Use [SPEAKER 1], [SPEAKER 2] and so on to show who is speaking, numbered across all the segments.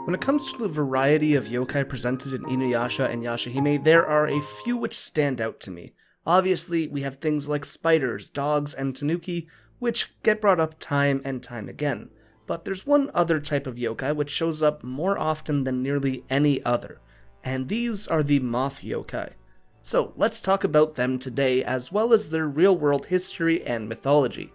[SPEAKER 1] When it comes to the variety of yokai presented in Inuyasha and Yashahime, there are a few which stand out to me. Obviously, we have things like spiders, dogs, and tanuki, which get brought up time and time again. But there's one other type of yokai which shows up more often than nearly any other, and these are the Moth Yokai. So let's talk about them today, as well as their real-world history and mythology.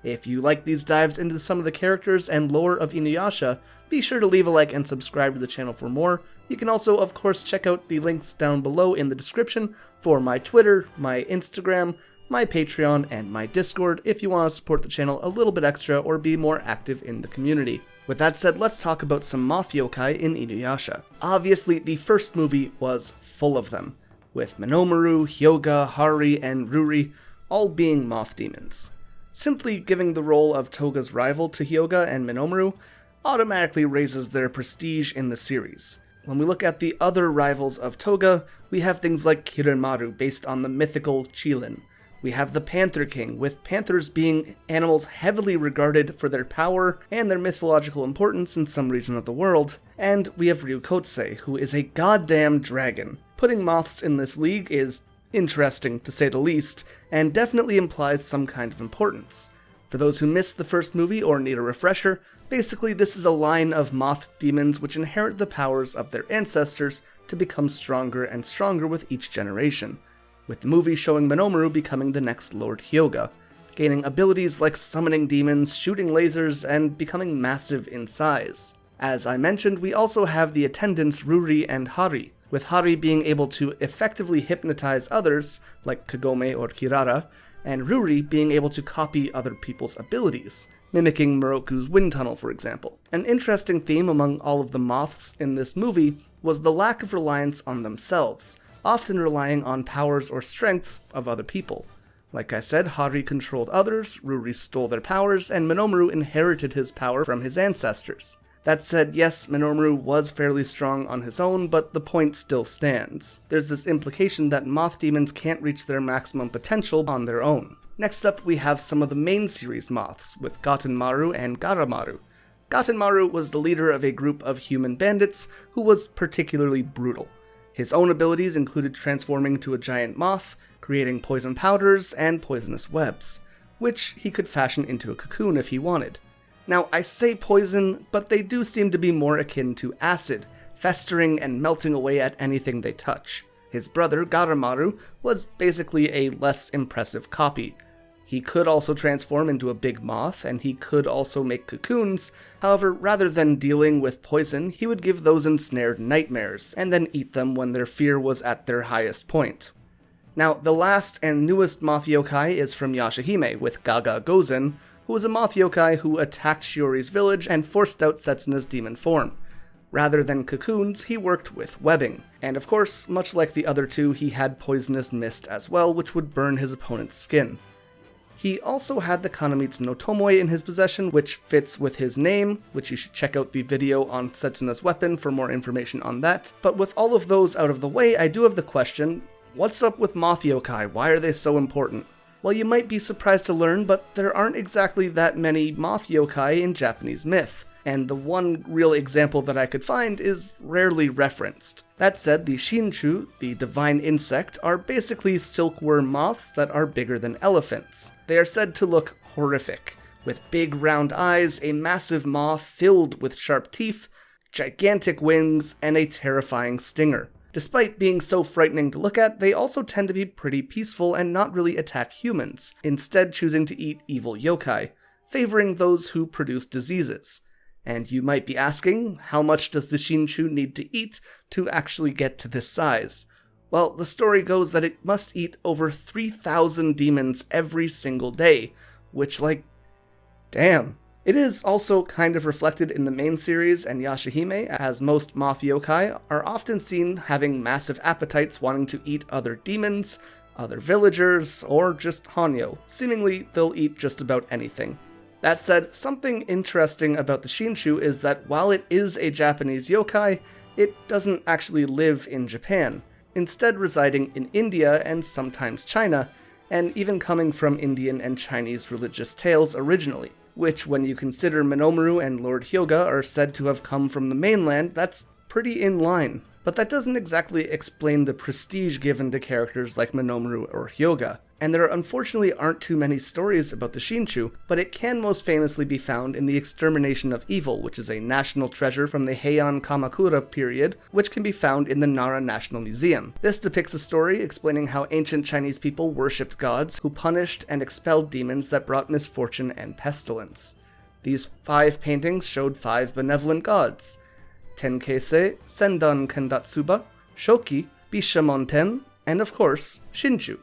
[SPEAKER 1] If you like these dives into some of the characters and lore of Inuyasha, be sure to leave a like and subscribe to the channel for more. You can also, of course, check out the links down below in the description for my Twitter, my Instagram, my Patreon, and my Discord if you want to support the channel a little bit extra or be more active in the community. With that said, let's talk about some Moth Yokai in Inuyasha. Obviously, the first movie was full of them, with Minomaru, Hyoga, Hari, and Ruri all being moth demons. Simply giving the role of Toga's rival to Hyoga and Minomaru automatically raises their prestige in the series. When we look at the other rivals of Toga, we have things like Kiremaru based on the mythical Chilin. We have the Panther King, with panthers being animals heavily regarded for their power and their mythological importance in some region of the world. And we have Ryukotse, who is a goddamn dragon. Putting moths in this league is interesting, to say the least, and definitely implies some kind of importance. For those who missed the first movie or need a refresher, basically this is a line of moth demons which inherit the powers of their ancestors to become stronger and stronger with each generation, with the movie showing Minomaru becoming the next Lord Hyoga, gaining abilities like summoning demons, shooting lasers, and becoming massive in size. As I mentioned, we also have the attendants Ruri and Hari, with Hari being able to effectively hypnotize others, like Kagome or Kirara, and Ruri being able to copy other people's abilities, mimicking Moroku's wind tunnel, for example. An interesting theme among all of the moths in this movie was the lack of reliance on themselves, often relying on powers or strengths of other people. Like I said, Hari controlled others, Ruri stole their powers, and Minomaru inherited his power from his ancestors. That said, yes, Minomaru was fairly strong on his own, but the point still stands. There's this implication that moth demons can't reach their maximum potential on their own. Next up, we have some of the main series moths, with Gatenmaru and Garamaru. Gatenmaru was the leader of a group of human bandits who was particularly brutal. His own abilities included transforming into a giant moth, creating poison powders, and poisonous webs, which he could fashion into a cocoon if he wanted. Now, I say poison, but they do seem to be more akin to acid, festering and melting away at anything they touch. His brother, Garamaru, was basically a less impressive copy. He could also transform into a big moth, and he could also make cocoons. However, rather than dealing with poison, he would give those ensnared nightmares, and then eat them when their fear was at their highest point. Now, the last and newest Moth Yokai is from Yashahime, with Gaga Gozen, who was a moth yokai who attacked Shiori's village and forced out Setsuna's demon form. Rather than cocoons, he worked with webbing. And of course, much like the other two, he had poisonous mist as well, which would burn his opponent's skin. He also had the Kanamitsu no Tomoe in his possession, which fits with his name, which you should check out the video on Setsuna's weapon for more information on that. But with all of those out of the way, I do have the question, what's up with moth yokai? Why are they so important? Well, you might be surprised to learn, but there aren't exactly that many moth yokai in Japanese myth, and the one real example that I could find is rarely referenced. That said, the Shinchu, the divine insect, are basically silkworm moths that are bigger than elephants. They are said to look horrific, with big round eyes, a massive maw filled with sharp teeth, gigantic wings, and a terrifying stinger. Despite being so frightening to look at, they also tend to be pretty peaceful and not really attack humans, instead choosing to eat evil yokai, favoring those who produce diseases. And you might be asking, how much does the Shinchu need to eat to actually get to this size? Well, the story goes that it must eat over 3,000 demons every single day, which, damn. It is also kind of reflected in the main series and Yashahime, as most moth yokai are often seen having massive appetites wanting to eat other demons, other villagers, or just Hanyo. Seemingly, they'll eat just about anything. That said, something interesting about the Shinchu is that while it is a Japanese yokai, it doesn't actually live in Japan, instead residing in India and sometimes China, and even coming from Indian and Chinese religious tales originally. which when you consider Minomaru and Lord Hyoga are said to have come from the mainland, that's pretty in line. But that doesn't exactly explain the prestige given to characters like Minomaru or Hyoga. And there unfortunately aren't too many stories about the Shinshu, but it can most famously be found in the Extermination of Evil, which is a national treasure from the Heian Kamakura period, which can be found in the Nara National Museum. This depicts a story explaining how ancient Chinese people worshipped gods who punished and expelled demons that brought misfortune and pestilence. These 5 paintings showed 5 benevolent gods: Tenkei, Sendan Kendatsuba, Shoki, Bishamonten, and of course, Shinshu.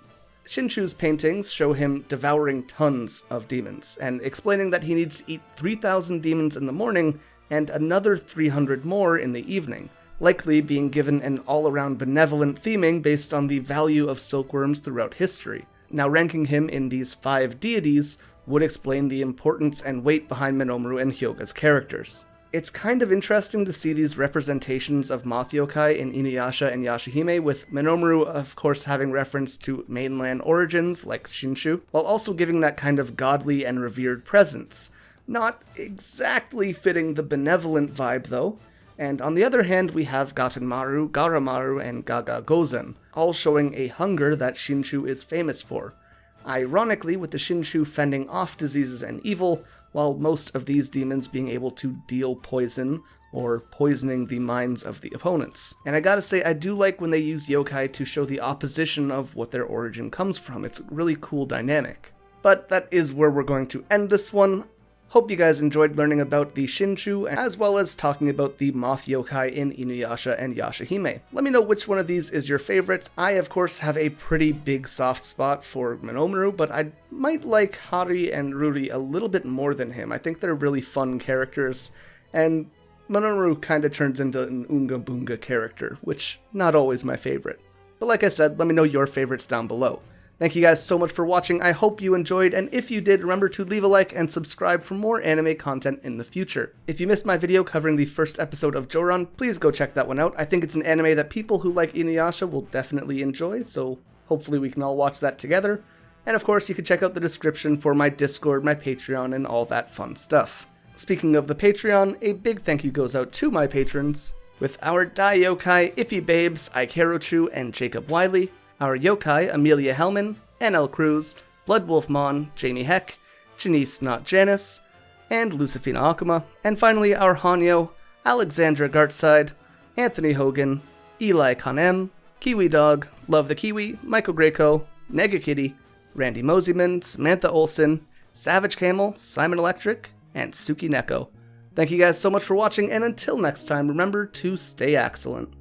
[SPEAKER 1] Shinshu's paintings show him devouring tons of demons, and explaining that he needs to eat 3,000 demons in the morning and another 300 more in the evening, likely being given an all-around benevolent theming based on the value of silkworms throughout history. Now, ranking him in these 5 deities would explain the importance and weight behind Minomaru and Hyoga's characters. It's kind of interesting to see these representations of Moth Yokai in Inuyasha and Yashahime, with Minomaru of course having reference to mainland origins like Shinshu, while also giving that kind of godly and revered presence. Not exactly fitting the benevolent vibe though. And on the other hand, we have Gatenmaru, Garamaru, and Gaga Gozen, all showing a hunger that Shinshu is famous for. Ironically, with the Shinshu fending off diseases and evil, while most of these demons being able to deal poison, or poisoning the minds of the opponents. And I gotta say, I do like when they use yokai to show the opposition of what their origin comes from. It's a really cool dynamic. But that is where we're going to end this one. Hope you guys enjoyed learning about the Shinshu, as well as talking about the Moth Yokai in Inuyasha and Yashahime. Let me know which one of these is your favorite. I, of course, have a pretty big soft spot for Minomaru, but I might like Hari and Ruri a little bit more than him. I think they're really fun characters, and Minomaru kind of turns into an Unga Boonga character, which not always my favorite. But like I said, let me know your favorites down below. Thank you guys so much for watching, I hope you enjoyed, and if you did, remember to leave a like and subscribe for more anime content in the future. If you missed my video covering the first episode of Joran, please go check that one out. I think it's an anime that people who like Inuyasha will definitely enjoy, so hopefully we can all watch that together. And of course, you can check out the description for my Discord, my Patreon, and all that fun stuff. Speaking of the Patreon, a big thank you goes out to my patrons, with our Dai Yokai, Iffy Babes, Ikerochu, and Jacob Wiley, our Yokai, Amelia Hellman, NL Cruz, Bloodwolf Mon, Jamie Heck, Janice Not Janice, and Lucifina Akuma, and finally our Hanyo, Alexandra Gartside, Anthony Hogan, Eli Kanem, Kiwi Dog, Love the Kiwi, Michael Greco, Nega Kitty, Randy Moseyman, Samantha Olsen, Savage Camel, Simon Electric, and Suki Neko. Thank you guys so much for watching, and until next time, remember to stay excellent.